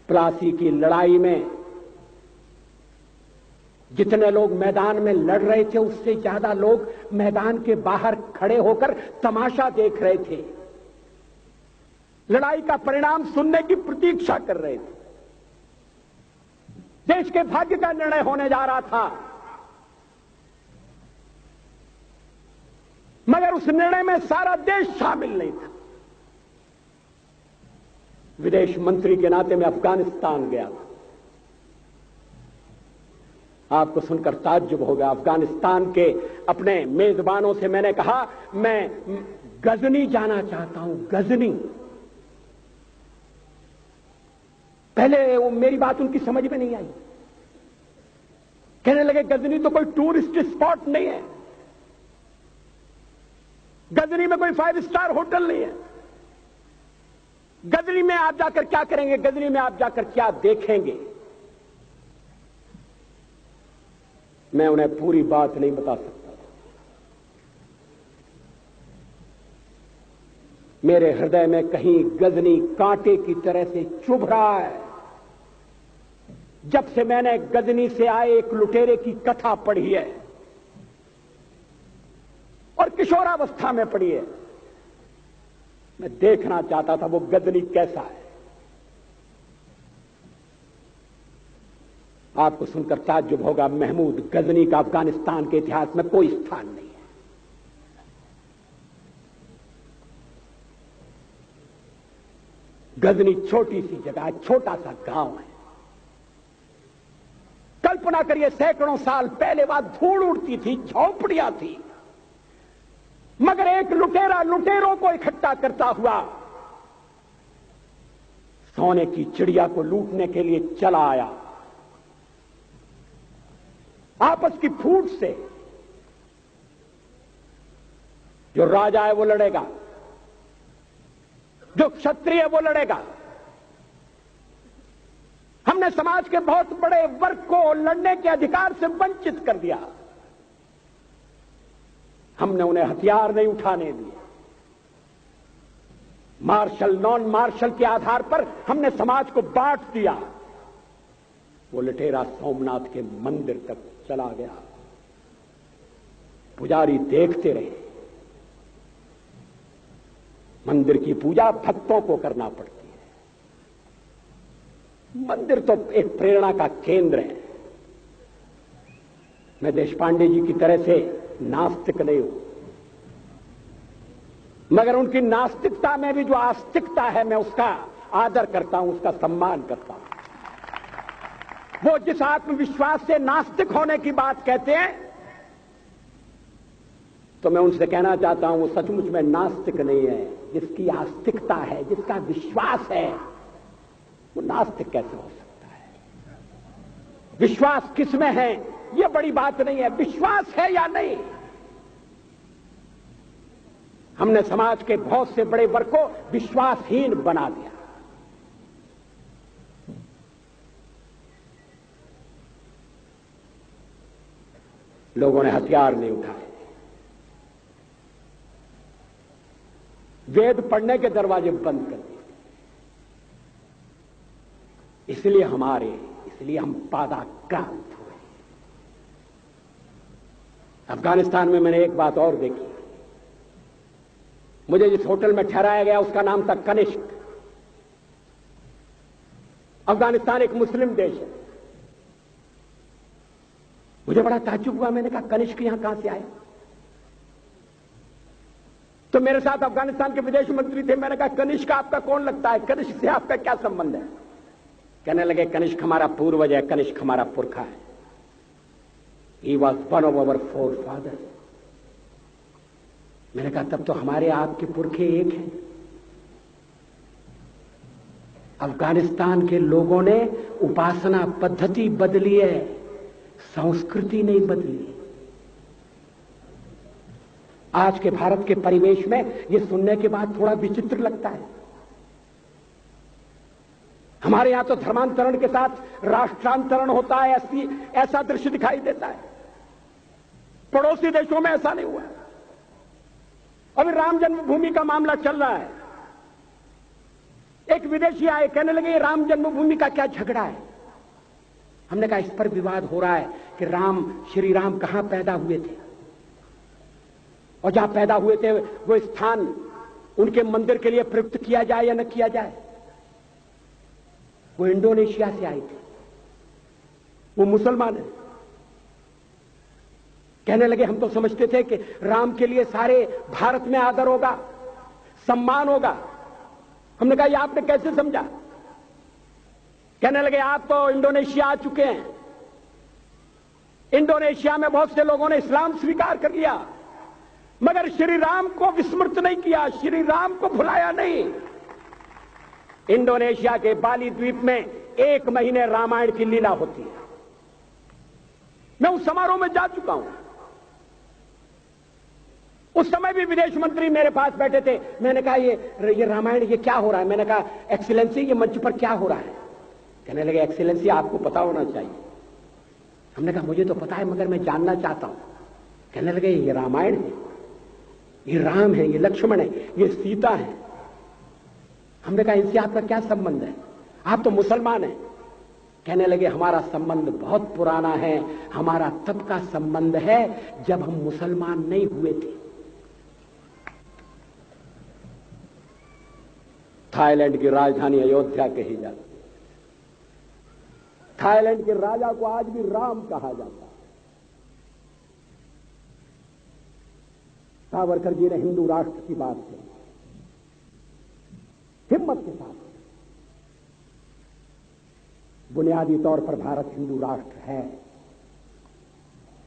प्लासी की लड़ाई में जितने लोग मैदान में लड़ रहे थे उससे ज्यादा लोग मैदान के बाहर खड़े होकर तमाशा देख रहे थे, लड़ाई का परिणाम सुनने की प्रतीक्षा कर रहे थे। देश के भाग्य का निर्णय होने जा रहा था, मगर उस निर्णय में सारा देश शामिल नहीं था। विदेश मंत्री के नाते मैं अफगानिस्तान गया था। आपको सुनकर ताज्जुब होगा, अफगानिस्तान के अपने मेजबानों से मैंने कहा मैं गजनी जाना चाहता हूं, गजनी। पहले वो मेरी बात उनकी समझ में नहीं आई, कहने लगे गजनी तो कोई टूरिस्ट स्पॉट नहीं है, गजनी में कोई 5 स्टार होटल नहीं है, गजनी में आप जाकर क्या करेंगे, गजनी में आप जाकर क्या देखेंगे। मैं उन्हें पूरी बात नहीं बता सकता था। मेरे हृदय में कहीं गजनी कांटे की तरह से चुभ रहा है। जब से मैंने गजनी से आए एक लुटेरे की कथा पढ़ी है और किशोरावस्था में पढ़ी है, मैं देखना चाहता था वो गजनी कैसा है। आपको सुनकर ताज्जुब होगा, महमूद गजनी का अफगानिस्तान के इतिहास में कोई स्थान नहीं है। गजनी छोटी सी जगह है, छोटा सा गांव है। कल्पना करिए सैकड़ों साल पहले वहां धूल उड़ती थी, झोंपड़ियां थी, मगर एक लुटेरा लुटेरों को इकट्ठा करता हुआ सोने की चिड़िया को लूटने के लिए चला आया। आपस की फूट से जो राजा है वो लड़ेगा, जो क्षत्रिय है वो लड़ेगा। हमने समाज के बहुत बड़े वर्ग को लड़ने के अधिकार से वंचित कर दिया। हमने उन्हें हथियार नहीं उठाने दिए। मार्शल नॉन मार्शल के आधार पर हमने समाज को बांट दिया। वो लुटेरा सोमनाथ के मंदिर तक चला गया। पुजारी देखते रहे। मंदिर की पूजा भक्तों को करना पड़ती है। मंदिर तो एक प्रेरणा का केंद्र है। मैं देशपांडे जी की तरह से नास्तिक नहीं हूं, मगर उनकी नास्तिकता में भी जो आस्तिकता है मैं उसका आदर करता हूं, उसका सम्मान करता हूं। वो जिस आत्मविश्वास से नास्तिक होने की बात कहते हैं, तो मैं उनसे कहना चाहता हूं वो सचमुच में नास्तिक नहीं है। जिसकी आस्तिकता है, जिसका विश्वास है, वो नास्तिक कैसे हो सकता है? विश्वास किसमें है ये बड़ी बात नहीं है, विश्वास है या नहीं। हमने समाज के बहुत से बड़े वर्ग को विश्वासहीन बना दिया। लोगों ने हथियार नहीं उठाए, वेद पढ़ने के दरवाजे बंद कर दिए। इसलिए हम पादाक्रांत हुए। अफगानिस्तान में मैंने एक बात और देखी। मुझे जिस होटल में ठहराया गया उसका नाम था कनिष्क। अफगानिस्तान एक मुस्लिम देश है। मुझे बड़ा ताज्जुब हुआ। मैंने कहा कनिष्क यहां कहां से आया? तो मेरे साथ अफगानिस्तान के विदेश मंत्री थे। मैंने कहा कनिष्क आपका कौन लगता है? कनिष्क से आपका क्या संबंध है? कहने लगे कनिष्क हमारा पूर्वज है, कनिष्क हमारा पुरखा है। He was one of our four father. मैंने कहा तब तो हमारे आपके पुरखे एक हैं। अफगानिस्तान के लोगों ने उपासना पद्धति बदली है, संस्कृति नहीं बदली। आज के भारत के परिवेश में यह सुनने के बाद थोड़ा विचित्र लगता है। हमारे यहां तो धर्मांतरण के साथ राष्ट्रांतरण होता है, ऐसा दृश्य दिखाई देता है। पड़ोसी देशों में ऐसा नहीं हुआ। अभी राम जन्मभूमि का मामला चल रहा है। एक विदेशी आए, कहने लगे राम जन्मभूमि का क्या झगड़ा है। हमने कहा इस पर विवाद हो रहा है कि श्री राम कहां पैदा हुए थे, और जहां पैदा हुए थे वो स्थान उनके मंदिर के लिए प्रयुक्त किया जाए या न किया जाए। वो इंडोनेशिया से आए थे, वो मुसलमान है। कहने लगे हम तो समझते थे कि राम के लिए सारे भारत में आदर होगा, सम्मान होगा। हमने कहा ये आपने कैसे समझा। कहने लगे आप तो इंडोनेशिया आ चुके हैं, इंडोनेशिया में बहुत से लोगों ने इस्लाम स्वीकार कर लिया, मगर श्री राम को विस्मृत नहीं किया, श्री राम को भुलाया नहीं। इंडोनेशिया के बाली द्वीप में 1 महीने रामायण की लीला होती है। मैं उस समारोह में जा चुका हूं। उस समय भी विदेश मंत्री मेरे पास बैठे थे। मैंने कहा ये रामायण ये क्या हो रहा है। मैंने कहा एक्सीलेंसी ये मंच पर क्या हो रहा है। कहने लगे एक्सीलेंसी आपको पता होना चाहिए। हमने कहा मुझे तो पता है मगर मैं जानना चाहता हूं। कहने लगे ये रामायण है, ये राम है, ये लक्ष्मण है, ये सीता है। हमने कहा इनसे आपका क्या संबंध है, आप तो मुसलमान हैं। कहने लगे हमारा संबंध बहुत पुराना है, हमारा तब का संबंध है जब हम मुसलमान नहीं हुए थे। थाईलैंड की राजधानी अयोध्या कही जाती है। थाईलैंड के राजा को आज भी राम कहा जाता है। सावरकर जी ने हिंदू राष्ट्र की बात की, हिम्मत के साथ। बुनियादी तौर पर भारत हिंदू राष्ट्र है,